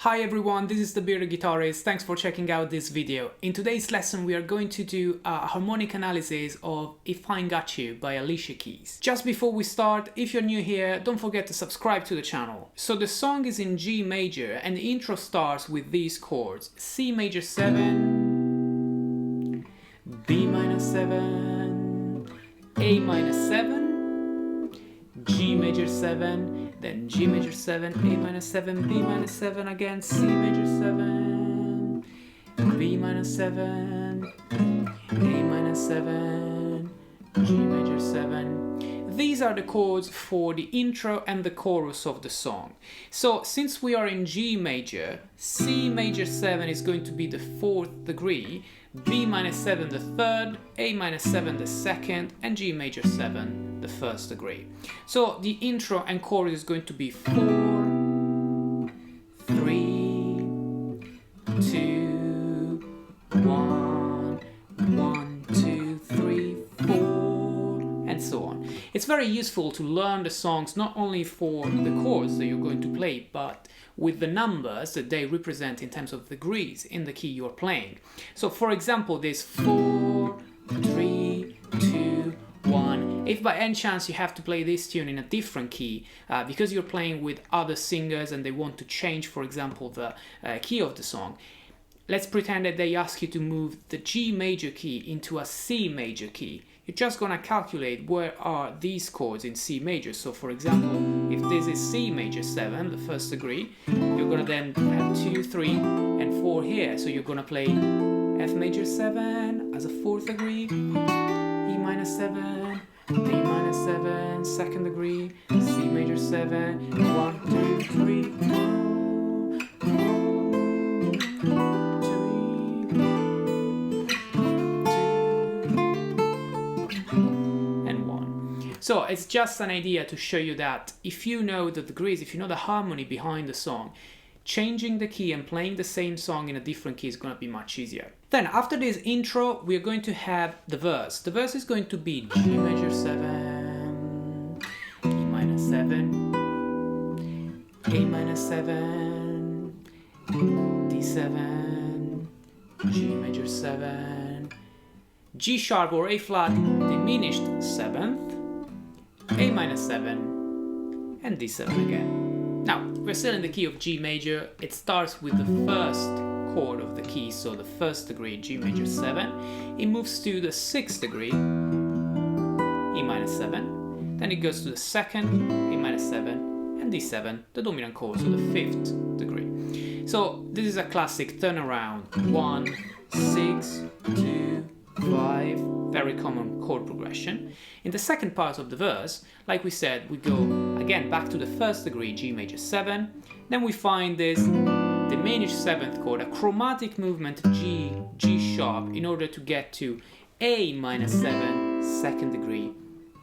Hi everyone, this is the Bearded Guitarist. Thanks for checking out this video. In today's lesson we are going to do a harmonic analysis of If I Got You by Alicia Keys. Just before we start, if you're new here, don't forget to subscribe to the channel. So the song is in G major and the intro starts with these chords: C major 7, B minor 7, A minor 7, G major 7, then G major 7, A minor 7, B minor 7 again, C major 7, B minor 7, A minor 7, G major 7. These are the chords for the intro and the chorus of the song. So since we are in G major, C major 7 is going to be the 4th degree, B minor 7 the 3rd, A minor 7 the 2nd, and G major 7 the 1st degree. So the intro and chorus is going to be 4, 3, 2, 1, 1, 2, 3, 4, and so on. It's very useful to learn the songs not only for the chords that you're going to play, but with the numbers that they represent in terms of degrees in the key you're playing. So for example, this 4, 3, 2, 1. If by any chance you have to play this tune in a different key because you're playing with other singers and they want to change, for example, the key of the song, let's pretend that they ask you to move the G major key into a C major key. You're just gonna calculate where are these chords in C major. So for example, if this is C major 7, the 1st degree, you're gonna then have 2, 3, and 4 here. So you're gonna play F major 7 as a 4th degree, E minor 7, D minor 7, 2nd degree, C major 7, 1, 2, 3, 4. So it's just an idea to show you that if you know the degrees, if you know the harmony behind the song, changing the key and playing the same song in a different key is going to be much easier. Then after this intro, we are going to have the verse. The verse is going to be G major 7, E minor 7, A minor 7, D7, G major 7, G sharp or A flat diminished 7th, A minor 7, and D7 again. Now, we're still in the key of G major. It starts with the 1st chord of the key, so the 1st degree, G major 7. It moves to the 6th degree, E minor 7. Then it goes to the 2nd, A minor 7, and D7, the dominant chord, so the 5th degree. So this is a classic turnaround. 1, 6, 2, 5, very common chord progression. In the second part of the verse, like we said, we go again back to the 1st degree, G major 7. Then we find this diminished 7th chord, a chromatic movement G sharp in order to get to A minor 7, 2nd degree,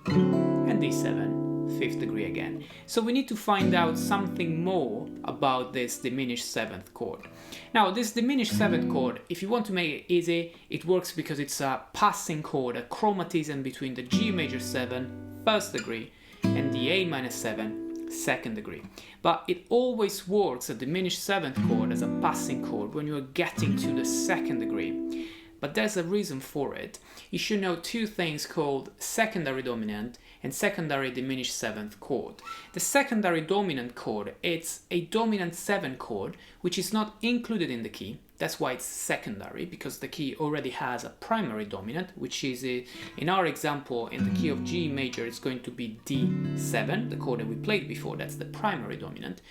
and D7, 5th degree again. So we need to find out something more about this diminished 7th chord. Now this diminished 7th chord, if you want to make it easy, it works because it's a passing chord, a chromatism between the G major 7, 1st degree, and the A minor 7, 2nd degree. But it always works, a diminished 7th chord, as a passing chord when you're getting to the 2nd degree. But there's a reason for it. You should know two things called secondary dominant and secondary diminished 7th chord. The secondary dominant chord, it's a dominant 7 chord which is not included in the key. That's why it's secondary, because the key already has a primary dominant, which is, in our example, in the key of G major, it's going to be D7, the chord that we played before, that's the primary dominant.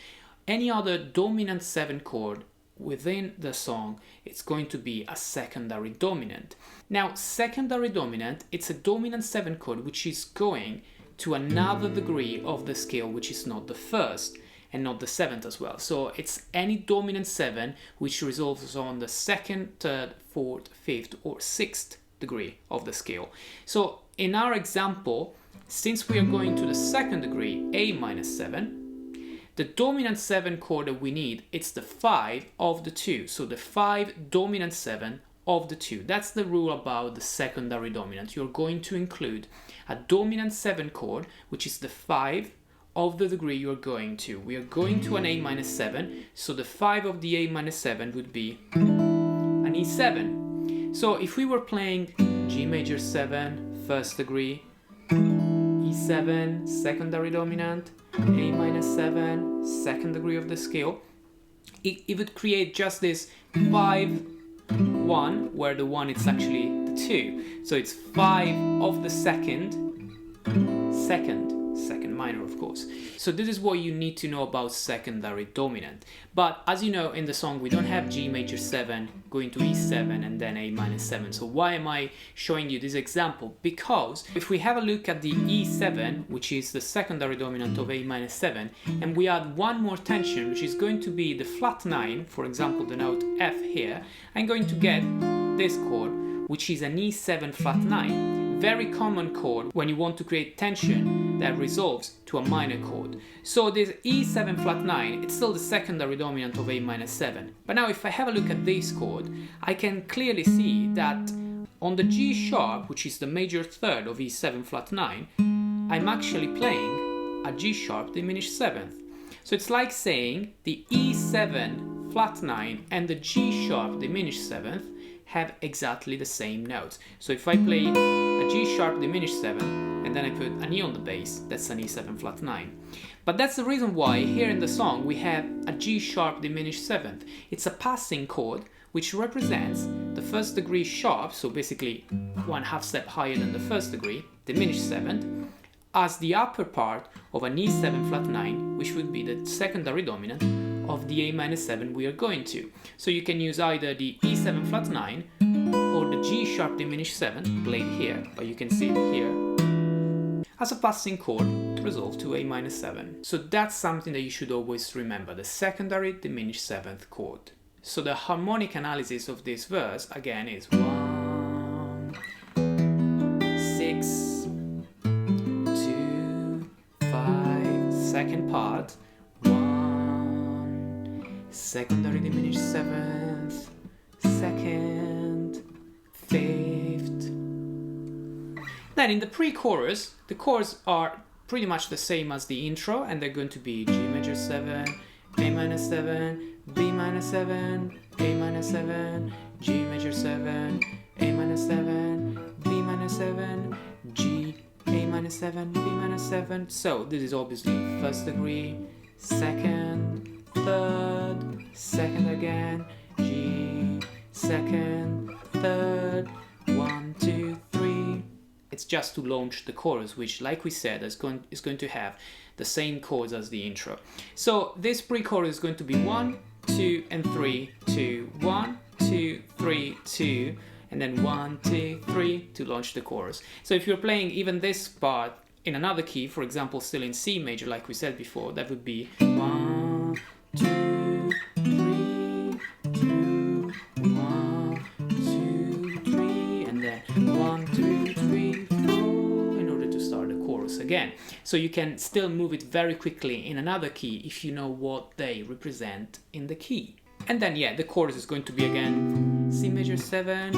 Any other dominant 7 chord within the song, it's going to be a secondary dominant. Now, secondary dominant, it's a dominant 7 chord which is going to another degree of the scale which is not the 1st and not the 7th as well. So it's any dominant 7 which resolves on the 2nd, 3rd, 4th, 5th, or 6th degree of the scale. So in our example, since we are going to the 2nd degree, A minor 7, the dominant 7 chord that we need, it's the 5 of the 2. So the 5 dominant 7 of the 2. That's the rule about the secondary dominant. You're going to include a dominant 7 chord, which is the 5 of the degree you're going to. We are going to an A minus 7, so the 5 of the A minus 7 would be an E7. So if we were playing G major 7, first degree, E7, secondary dominant, A minus 7, second degree of the scale, it would create just this 5, 1, where the 1 is actually the 2. So it's 5 of the second minor, of course. So this is what you need to know about secondary dominant. But as you know, in the song we don't have G major 7 going to E7 and then A minus 7. So why am I showing you this example? Because if we have a look at the E7, which is the secondary dominant of A minus 7, and we add one more tension, which is going to be the flat 9, for example the note F here, I'm going to get this chord, which is an E7 flat 9. Very common chord when you want to create tension that resolves to a minor chord. So this E7 flat 9, it's still the secondary dominant of A minus 7. But now if I have a look at this chord, I can clearly see that on the G sharp, which is the major third of E7 flat 9, I'm actually playing a G sharp diminished 7th. So it's like saying the E7 flat 9 and the G sharp diminished 7th have exactly the same notes. So if I play a G sharp diminished 7 and then I put an E on the bass, that's an E7 flat 9. But that's the reason why here in the song we have a G sharp diminished 7th. It's a passing chord which represents the first degree sharp, so basically 1/2 step higher than the first degree, diminished 7th, as the upper part of an E7 flat 9, which would be the secondary dominant of the A minus 7 we are going to. So you can use either the E7 flat 9 or the G sharp diminished 7 played here, but you can see it here, as a passing chord to resolve to A minus 7. So that's something that you should always remember, the secondary diminished 7th chord. So the harmonic analysis of this verse again is 1, 6, 2, 5, second part, 1, secondary diminished 7th, second, 5th. Then in the pre-chorus, the chords are pretty much the same as the intro, and they're going to be G major 7, A minor 7, B minor 7, A minor 7, G major 7, A minor 7, B minor 7, G, A minor 7, B minor 7. So this is obviously first degree, second, third, second again, G, second, third, 1, 2, 3. It's just to launch the chorus, which, like we said, is going to have the same chords as the intro. So this pre-chorus is going to be 1, 2, and 3, 2, 1, 2, 3, 2, and then 1, 2, 3 to launch the chorus. So if you're playing even this part in another key, for example, still in C major, like we said before, that would be 1, 2, 3, 2, 1, 2, 3, and then 1, 2, 3, 4 in order to start the chorus again. So you can still move it very quickly in another key if you know what they represent in the key. And then yeah, the chorus is going to be again C major 7,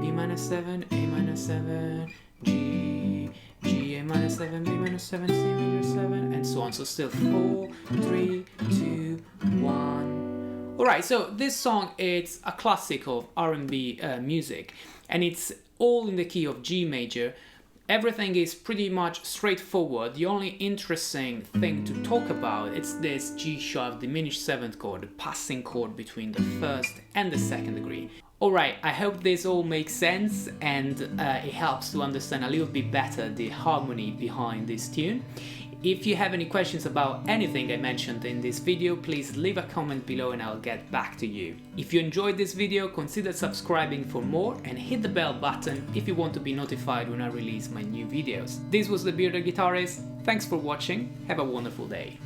B minor 7, A minor 7, G, G, A minor 7, B minor 7, C major 7, and so on. So still 4, 3, 2, 1. Alright, so this song, it's a classic of R&B music, and it's all in the key of G major. Everything is pretty much straightforward. The only interesting thing to talk about is this G sharp diminished 7th chord, the passing chord between the first and the second degree. Alright, I hope this all makes sense and it helps to understand a little bit better the harmony behind this tune. If you have any questions about anything I mentioned in this video, please leave a comment below and I'll get back to you. If you enjoyed this video, consider subscribing for more and hit the bell button if you want to be notified when I release my new videos. This was The Bearded Guitarist. Thanks for watching. Have a wonderful day.